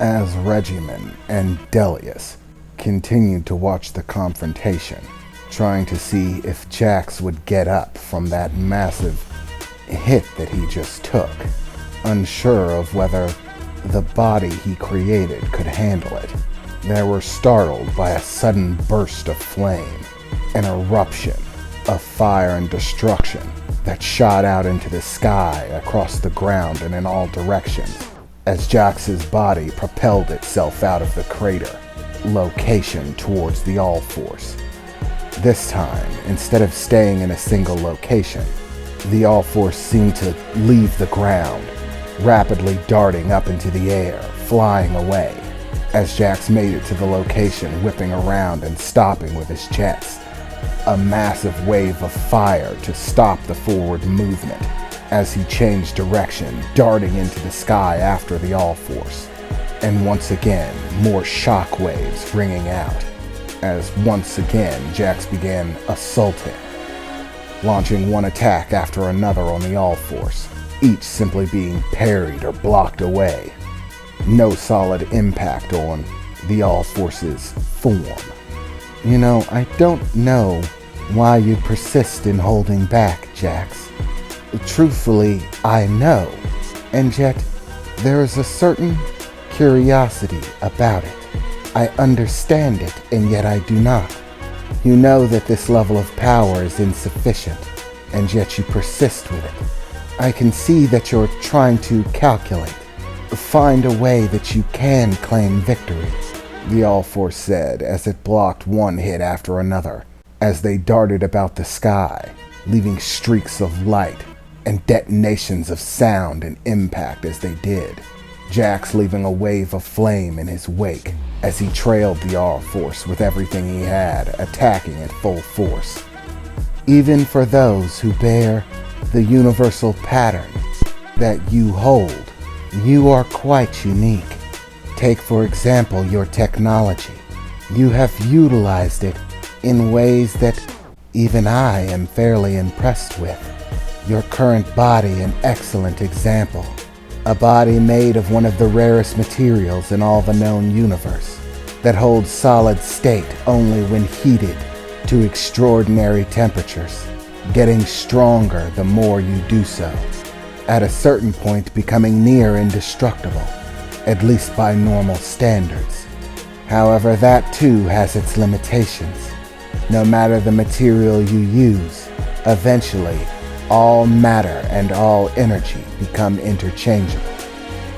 as Regimen and Delius continued to watch the confrontation, trying to see if Jax would get up from that massive hit that he just took, unsure of whether the body he created could handle it. They were startled by a sudden burst of flame, an eruption of fire and destruction that shot out into the sky, across the ground, and in all directions, as Jax's body propelled itself out of the crater location towards the All-Force. This time, instead of staying in a single location, the All-Force seemed to leave the ground, rapidly darting up into the air, flying away, as Jax made it to the location, whipping around and stopping with his jets. A massive wave of fire to stop the forward movement as he changed direction, darting into the sky after the All-Force. And once again, more shock waves ringing out, as once again Jax began assaulting, launching one attack after another on the All-Force, each simply being parried or blocked away. No solid impact on the All-Force's form. You know, I don't know why you persist in holding back, Jax. Truthfully, I know, and yet there is a certain curiosity about it. I understand it, and yet I do not. You know that this level of power is insufficient, and yet you persist with it. I can see that you're trying to calculate, find a way that you can claim victory, the All-Force said as it blocked one hit after another, as they darted about the sky, leaving streaks of light and detonations of sound and impact as they did, Jax leaving a wave of flame in his wake as he trailed the All-Force with everything he had, attacking at full force. Even for those who bear the universal pattern that you hold, you are quite unique. Take, for example, your technology. You have utilized it in ways that even I am fairly impressed with. Your current body, an excellent example. A body made of one of the rarest materials in all the known universe, that holds solid state only when heated to extraordinary temperatures, getting stronger the more you do so, at a certain point becoming near indestructible, at least by normal standards. However, that too has its limitations. No matter the material you use, eventually all matter and all energy become interchangeable.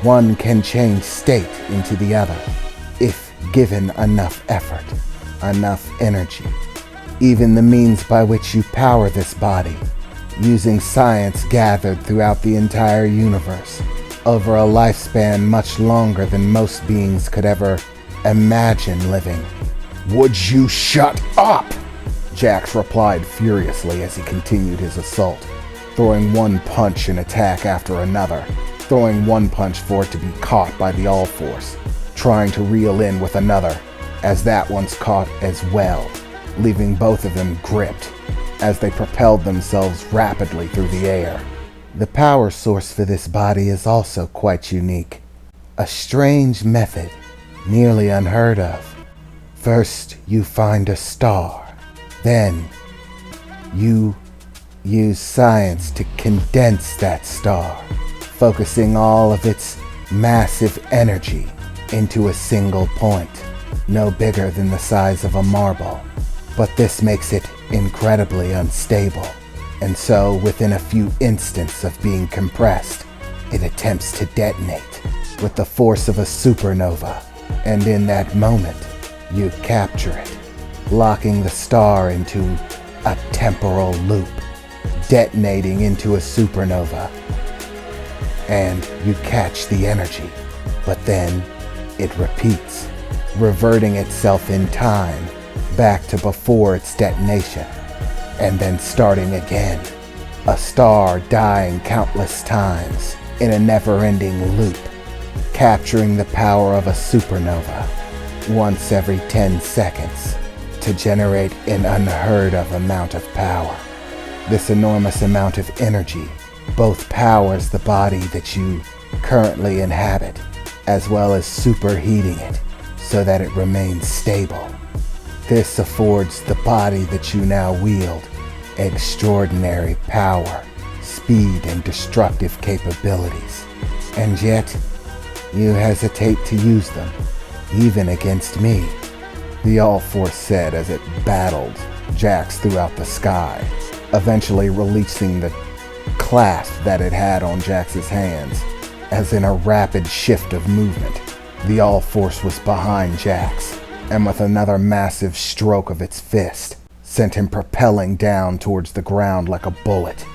One can change state into the other if given enough effort, enough energy. Even the means by which you power this body, using science gathered throughout the entire universe, over a lifespan much longer than most beings could ever imagine living. Would you shut up? Jax replied furiously as he continued his assault, throwing one punch and attack after another, throwing one punch for it to be caught by the All-Force, trying to reel in with another, as that one's caught as well, leaving both of them gripped as they propelled themselves rapidly through the air. The power source for this body is also quite unique. A strange method, nearly unheard of. First, you find a star. Then, you use science to condense that star, focusing all of its massive energy into a single point, no bigger than the size of a marble. But this makes it incredibly unstable, and so within a few instants of being compressed, it attempts to detonate with the force of a supernova, and in that moment, you capture it, locking the star into a temporal loop, detonating into a supernova, and you catch the energy, but then it repeats, reverting itself in time back to before its detonation, and then starting again, a star dying countless times in a never-ending loop, capturing the power of a supernova once every 10 seconds to generate an unheard of amount of power. This enormous amount of energy both powers the body that you currently inhabit as well as superheating it so that it remains stable. This affords the body that you now wield extraordinary power, speed, and destructive capabilities. And yet, you hesitate to use them, even against me, the All-Force said as it battled Jax throughout the sky, eventually releasing the clasp that it had on Jax's hands. As in a rapid shift of movement, the All-Force was behind Jax, and with another massive stroke of its fist, sent him propelling down towards the ground like a bullet,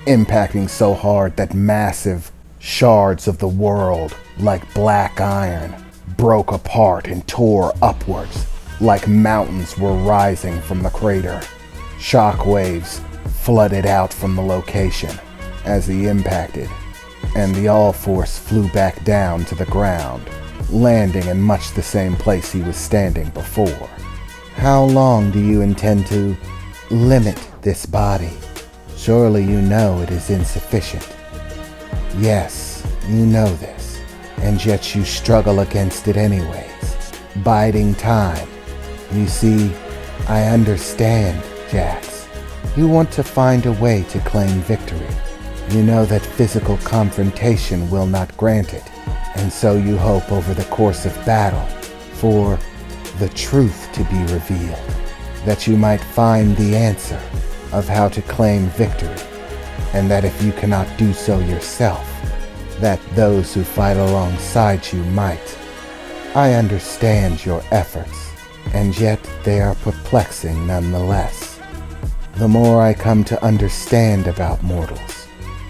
impacting so hard that massive shards of the world, like black iron, broke apart and tore upwards, like mountains were rising from the crater. Shockwaves flooded out from the location as he impacted, and the All-Force flew back down to the ground, landing in much the same place he was standing before. How long do you intend to limit this body? Surely you know it is insufficient. Yes, you know this, and yet you struggle against it anyways, biding time. You see, I understand, Jax. You want to find a way to claim victory. You know that physical confrontation will not grant it, and so you hope over the course of battle for the truth to be revealed, that you might find the answer of how to claim victory, and that if you cannot do so yourself, that those who fight alongside you might. I understand your efforts, and yet they are perplexing nonetheless. The more I come to understand about mortals,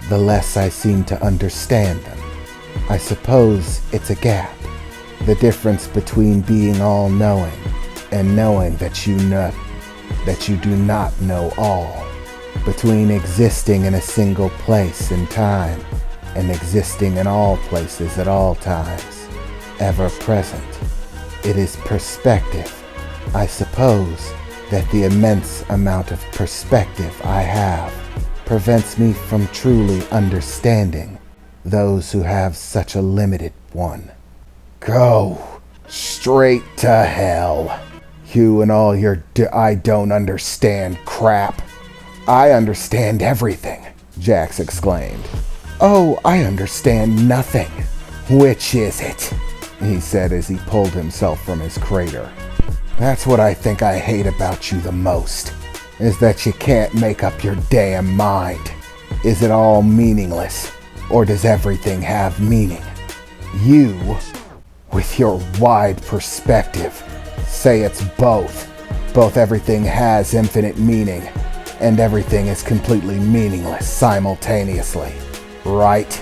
the less I seem to understand them. I suppose it's a gap, the difference between being all-knowing and knowing that you do not know all, between existing in a single place in time and existing in all places at all times, ever present. It is perspective. I suppose that the immense amount of perspective I have prevents me from truly understanding those who have such a limited one. Go straight to hell. You and all your I don't understand crap. I understand everything, Jax exclaimed. Oh, I understand nothing. Which is it? He said as he pulled himself from his crater. That's what I think I hate about you the most, is that you can't make up your damn mind. Is it all meaningless, or does everything have meaning? You, with your wide perspective, say it's both. Both everything has infinite meaning, and everything is completely meaningless simultaneously. Right?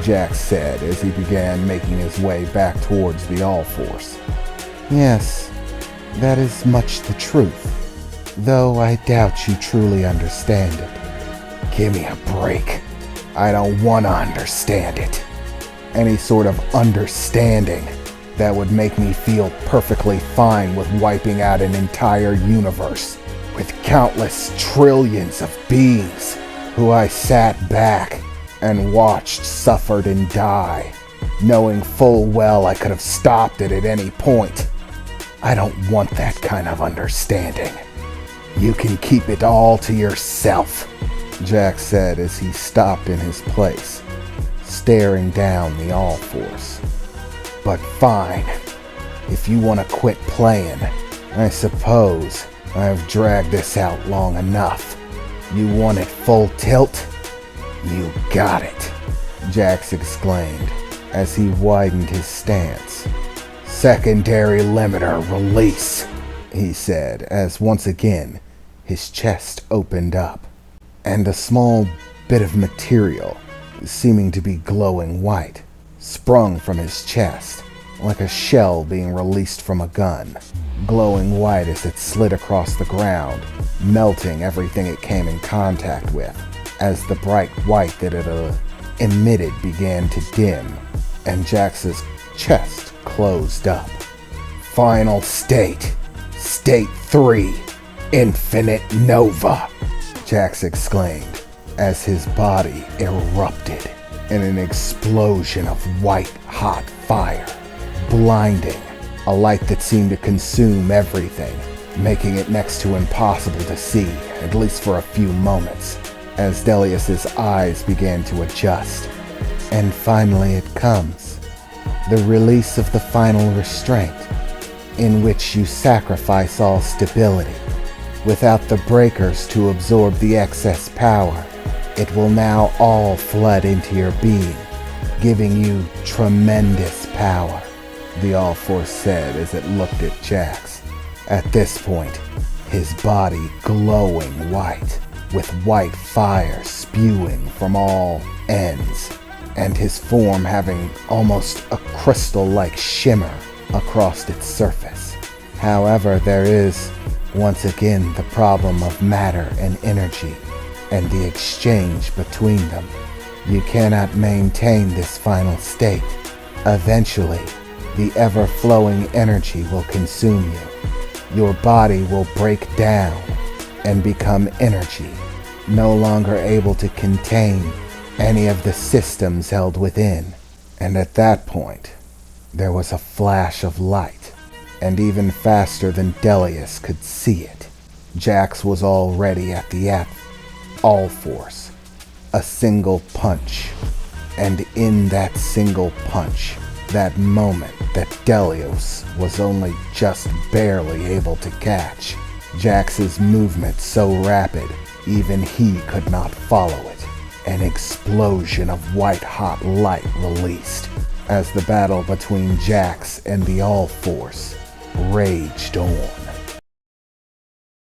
Jax said as he began making his way back towards the All-Force. Yes, that is much the truth, though I doubt you truly understand it. Give me a break. I don't want to understand it. Any sort of understanding that would make me feel perfectly fine with wiping out an entire universe with countless trillions of beings who I sat back and watched suffered and die, knowing full well I could have stopped it at any point. I don't want that kind of understanding. You can keep it all to yourself, Jax said as he stopped in his place, staring down the All-Force. But fine, if you want to quit playing, I suppose I've dragged this out long enough. You want it full tilt? You got it, Jax exclaimed as he widened his stance. Secondary limiter release, he said as once again his chest opened up, and a small bit of material, seeming to be glowing white, sprung from his chest, like a shell being released from a gun, glowing white as it slid across the ground, melting everything it came in contact with, as the bright white that it emitted began to dim, and Jax's chest closed up. Final state, State 3, Infinite Nova, Jax exclaimed as his body erupted in an explosion of white-hot fire, blinding, a light that seemed to consume everything, making it next to impossible to see, at least for a few moments, as Delius's eyes began to adjust. And finally it comes, the release of the final restraint, in which you sacrifice all stability. Without the breakers to absorb the excess power, it will now all flood into your being, giving you tremendous power, the All-Force said as it looked at Jax. At this point, his body glowing white, with white fire spewing from all ends, and his form having almost a crystal-like shimmer across its surface. However, there is, once again, the problem of matter and energy, and the exchange between them. You cannot maintain this final state. Eventually, the ever-flowing energy will consume you. Your body will break down and become energy, no longer able to contain any of the systems held within. And at that point, there was a flash of light, and even faster than Delius could see it, Jax was already at the All-Force. A single punch, and in that single punch, that moment that Delius was only just barely able to catch, Jax's movement so rapid, even he could not follow it. An explosion of white-hot light released as the battle between Jax and the All-Force raged on.